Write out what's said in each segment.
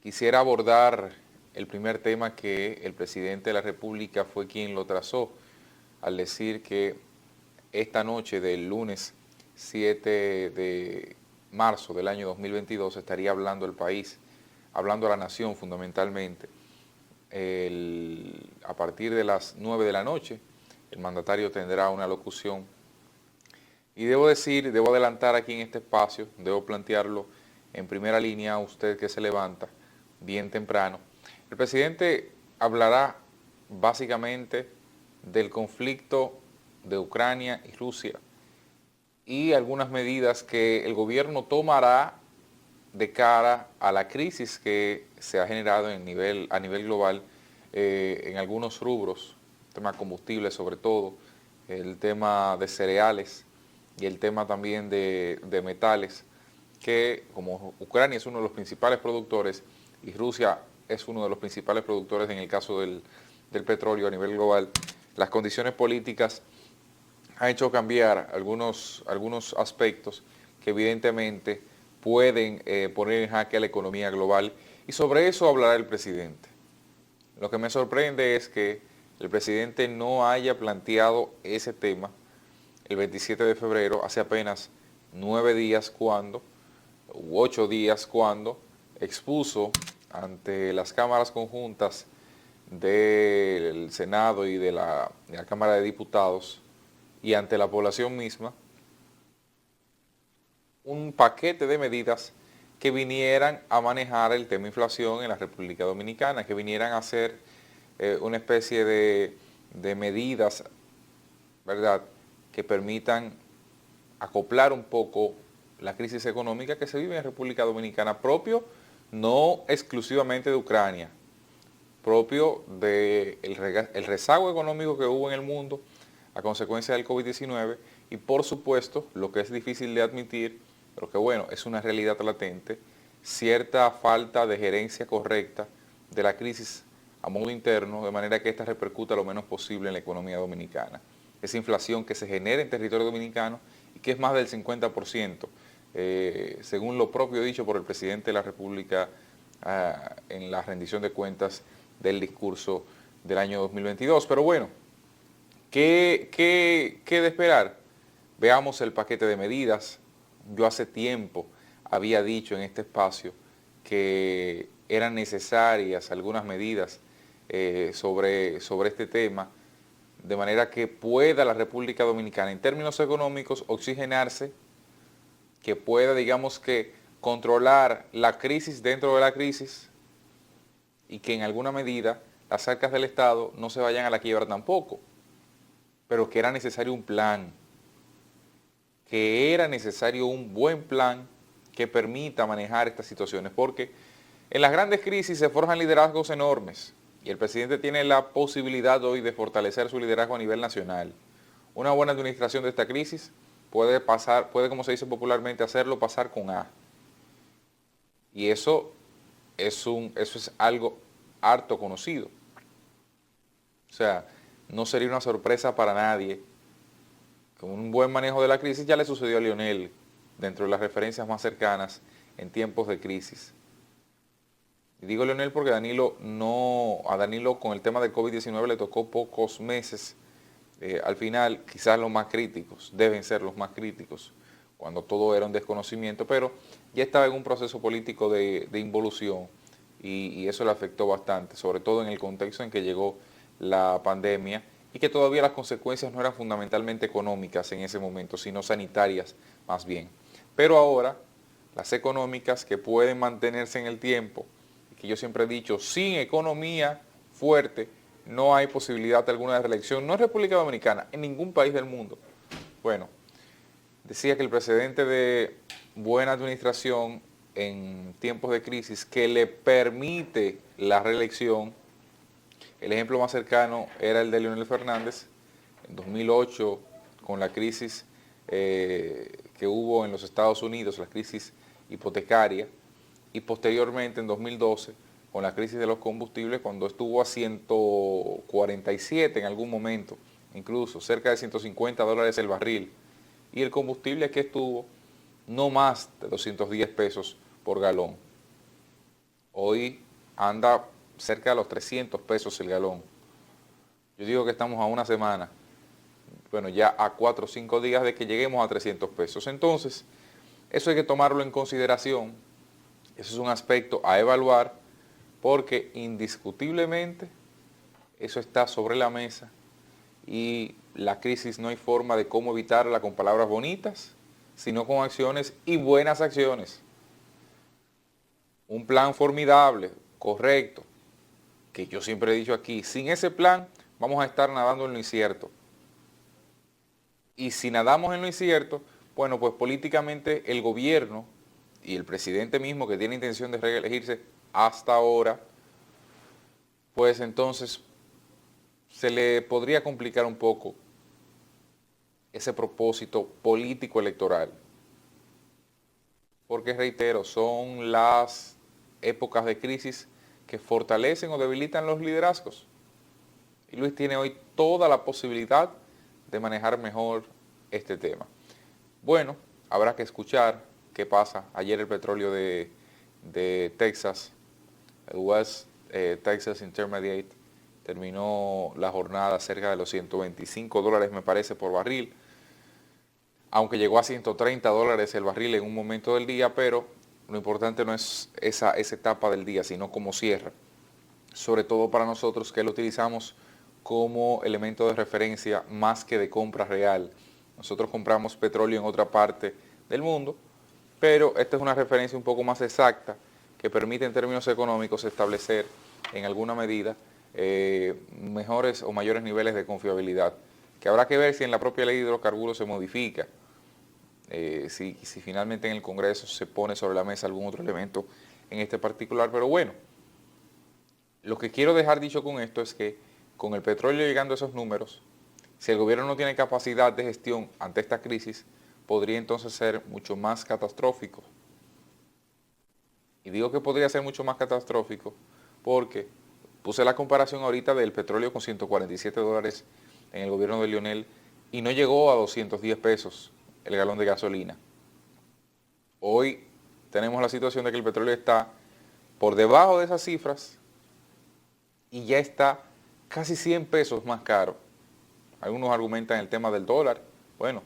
Quisiera abordar el primer tema que el presidente de la República fue quien lo trazó al decir que esta noche del lunes 7 de marzo del año 2022 estaría hablando el país, hablando a la nación fundamentalmente. A partir de las 9 de la noche el mandatario tendrá una locución y debo adelantar aquí en este espacio, debo plantearlo en primera línea a usted que se levanta bien temprano. El presidente hablará básicamente del conflicto de Ucrania y Rusia y algunas medidas que el gobierno tomará de cara a la crisis que se ha generado a nivel global en algunos rubros, el tema combustible sobre todo, el tema de cereales y el tema también de metales, que como Ucrania es uno de los principales productores y Rusia es uno de los principales productores en el caso del petróleo a nivel global, las condiciones políticas han hecho cambiar algunos aspectos que evidentemente pueden poner en jaque a la economía global, y sobre eso hablará el presidente. Lo que me sorprende es que el presidente no haya planteado ese tema el 27 de febrero, hace apenas 9 días u 8 días cuando expuso ante las cámaras conjuntas del Senado y de la Cámara de Diputados y ante la población misma un paquete de medidas que vinieran a manejar el tema inflación en la República Dominicana, que vinieran a hacer una especie de medidas, ¿verdad?, que permitan acoplar un poco la crisis económica que se vive en República Dominicana, propio no exclusivamente de Ucrania, propio del el rezago económico que hubo en el mundo a consecuencia del COVID-19 y por supuesto, lo que es difícil de admitir, pero que bueno, es una realidad latente, cierta falta de gerencia correcta de la crisis a modo interno, de manera que esta repercuta lo menos posible en la economía dominicana. Esa inflación que se genera en territorio dominicano y que es más del 50%, según lo propio dicho por el presidente de la República en la rendición de cuentas del discurso del año 2022. Pero bueno, ¿qué de esperar? Veamos el paquete de medidas. Yo hace tiempo había dicho en este espacio que eran necesarias algunas medidas sobre este tema, de manera que pueda la República Dominicana, en términos económicos, oxigenarse, que pueda, digamos que, controlar la crisis dentro de la crisis y que en alguna medida las arcas del Estado no se vayan a la quiebra tampoco, pero que era necesario un plan, que era necesario un buen plan que permita manejar estas situaciones, porque en las grandes crisis se forjan liderazgos enormes y el presidente tiene la posibilidad hoy de fortalecer su liderazgo a nivel nacional. Una buena administración de esta crisis puede, como se dice popularmente, hacerlo pasar con A. Y eso es algo harto conocido. O sea, no sería una sorpresa para nadie. Con un buen manejo de la crisis ya le sucedió a Leonel, dentro de las referencias más cercanas en tiempos de crisis. Y digo Leonel porque a Danilo con el tema del COVID-19 le tocó pocos meses. Al final, quizás los más críticos, deben ser los más críticos, cuando todo era un desconocimiento, pero ya estaba en un proceso político de involución y eso le afectó bastante, sobre todo en el contexto en que llegó la pandemia y que todavía las consecuencias no eran fundamentalmente económicas en ese momento, sino sanitarias más bien. Pero ahora, las económicas que pueden mantenerse en el tiempo, que yo siempre he dicho, sin economía fuerte, no hay posibilidad alguna de reelección, no en República Dominicana, en ningún país del mundo. Bueno, decía que el precedente de buena administración en tiempos de crisis que le permite la reelección, el ejemplo más cercano era el de Leonel Fernández, en 2008, con la crisis que hubo en los Estados Unidos, la crisis hipotecaria, y posteriormente en 2012 con la crisis de los combustibles cuando estuvo a 147 en algún momento, incluso cerca de $150 el barril, y el combustible aquí estuvo no más de 210 pesos por galón. Hoy anda cerca de los 300 pesos el galón. Yo digo que estamos a una semana, bueno, ya a 4 o 5 días de que lleguemos a 300 pesos. Entonces, eso hay que tomarlo en consideración. Eso es un aspecto a evaluar porque indiscutiblemente eso está sobre la mesa y la crisis no hay forma de cómo evitarla con palabras bonitas, sino con acciones y buenas acciones. Un plan formidable, correcto, que yo siempre he dicho aquí, sin ese plan vamos a estar nadando en lo incierto. Y si nadamos en lo incierto, bueno, pues políticamente el gobierno y el presidente mismo que tiene intención de reelegirse hasta ahora, pues entonces se le podría complicar un poco ese propósito político electoral. Porque reitero, son las épocas de crisis que fortalecen o debilitan los liderazgos. Y Luis tiene hoy toda la posibilidad de manejar mejor este tema. Bueno, habrá que escuchar qué pasa. Ayer el petróleo de Texas, el West Texas Intermediate, terminó la jornada cerca de los $125, me parece, por barril. Aunque llegó a $130 el barril en un momento del día, pero lo importante no es esa etapa del día, sino cómo cierra. Sobre todo para nosotros que lo utilizamos como elemento de referencia más que de compra real. Nosotros compramos petróleo en otra parte del mundo, pero esta es una referencia un poco más exacta que permite en términos económicos establecer en alguna medida mejores o mayores niveles de confiabilidad, que habrá que ver si en la propia ley de hidrocarburos se modifica, si finalmente en el Congreso se pone sobre la mesa algún otro elemento en este particular, pero bueno, lo que quiero dejar dicho con esto es que con el petróleo llegando a esos números, si el gobierno no tiene capacidad de gestión ante esta crisis, podría entonces ser mucho más catastrófico. Y digo que podría ser mucho más catastrófico porque puse la comparación ahorita del petróleo con $147 en el gobierno de Lionel y no llegó a 210 pesos el galón de gasolina. Hoy tenemos la situación de que el petróleo está por debajo de esas cifras y ya está casi 100 pesos más caro. Algunos argumentan el tema del dólar. Bueno,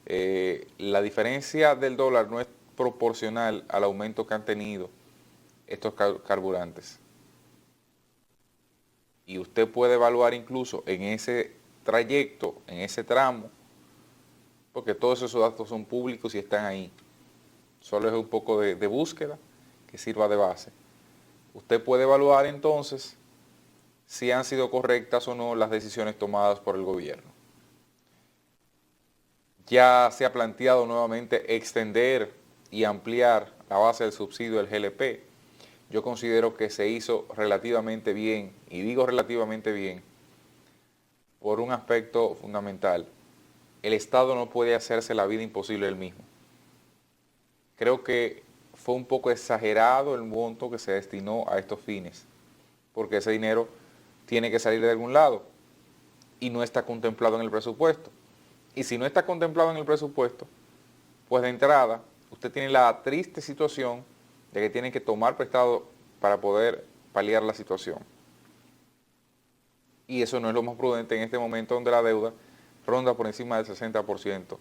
la diferencia del dólar no es proporcional al aumento que han tenido estos carburantes. Y usted puede evaluar incluso en ese trayecto, en ese tramo, porque todos esos datos son públicos y están ahí. Solo es un poco de búsqueda que sirva de base. Usted puede evaluar entonces si han sido correctas o no las decisiones tomadas por el gobierno. Ya se ha planteado nuevamente extender y ampliar la base del subsidio del GLP. Yo considero que se hizo relativamente bien, y digo relativamente bien, por un aspecto fundamental. El Estado no puede hacerse la vida imposible él mismo. Creo que fue un poco exagerado el monto que se destinó a estos fines, porque ese dinero tiene que salir de algún lado y no está contemplado en el presupuesto. Y si no está contemplado en el presupuesto, pues de entrada usted tiene la triste situación de que tienen que tomar prestado para poder paliar la situación. Y eso no es lo más prudente en este momento donde la deuda ronda por encima del 60%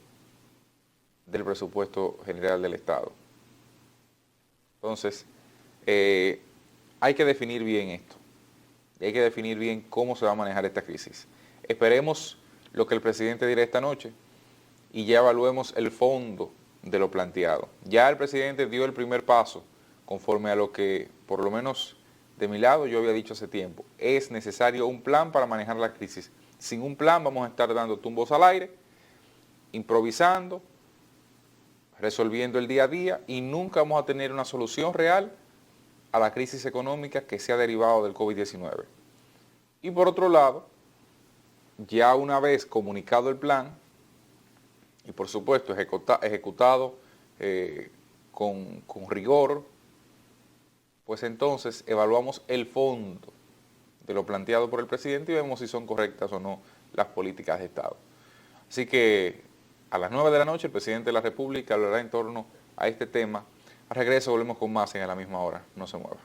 del presupuesto general del Estado. Entonces, hay que definir bien esto. Y hay que definir bien cómo se va a manejar esta crisis. Esperemos lo que el presidente dirá esta noche y ya evaluemos el fondo de lo planteado. Ya el presidente dio el primer paso conforme a lo que, por lo menos de mi lado, yo había dicho hace tiempo. Es necesario un plan para manejar la crisis. Sin un plan vamos a estar dando tumbos al aire, improvisando, resolviendo el día a día y nunca vamos a tener una solución real a la crisis económica que se ha derivado del COVID-19. Y por otro lado, ya una vez comunicado el plan y por supuesto ejecutado con rigor, pues entonces evaluamos el fondo de lo planteado por el presidente y vemos si son correctas o no las políticas de Estado. Así que a las 9 de la noche el presidente de la República hablará en torno a este tema. Al regreso volvemos con más en A la Misma Hora. No se mueva.